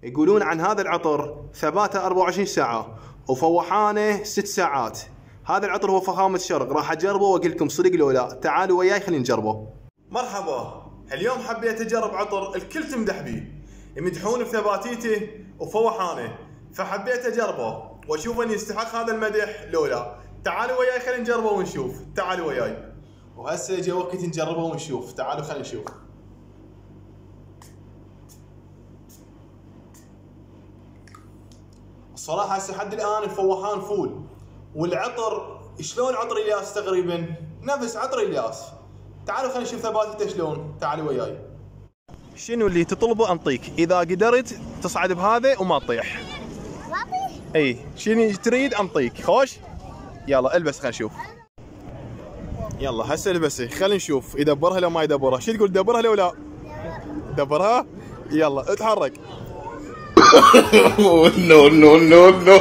يقولون عن هذا العطر ثباته 24 ساعة وفوحانه 6 ساعات. هذا العطر هو فخامة شرق، راح اجربه واقول لكم صدق لو لا. تعالوا وياي خلينا نجربه. مرحبا، اليوم حبيت اجرب عطر الكل تمدح بيه، يمدحون بثباتيته وفوحانه، فحبيت اجربه واشوف اني يستحق هذا المدح لو لا. تعالوا وياي خلينا نجربه ونشوف. تعالوا وياي، وهسه جا وقت نجربه ونشوف. تعالوا خلينا نشوف. الصراحة هسه لحد الآن الفوحان فول، والعطر شلون عطر الياس تقريبا، نفس عطر الياس. تعالوا خلينا نشوف ثباتته شلون. تعالوا وياي. شنو اللي تطلبه انطيك، اذا قدرت تصعد بهذا وما تطيح. ما اطيح؟ اي شنو تريد انطيك. خوش يلا البس خلينا نشوف. يلا هسه البسي خلينا نشوف يدبرها لو ما يدبرها. شو تقول، دبرها لو لا؟ دبرها. يلا اتحرك. no, no, no, no.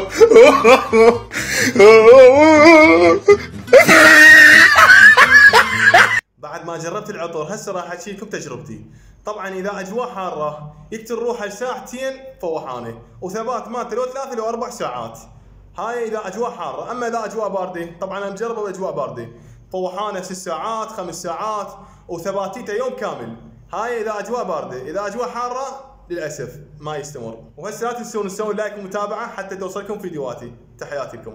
بعد ما جربت العطر هسه راح احكي لكم تجربتي. طبعا اذا اجواء حاره يقتل روحه لساعتين فوحانه، وثبات مالته لو 3 لو 4 ساعات. هاي اذا اجواء حاره، اما اذا اجواء بارده، طبعا انا مجربه باجواء بارده، فوحانه 6 ساعات 5 ساعات وثباتيته يوم كامل. هاي اذا اجواء بارده، اذا اجواء حاره للاسف ما يستمر. وهسه لا تنسون تسوون لايك ومتابعه حتى توصلكم فيديوهاتي. تحياتي لكم.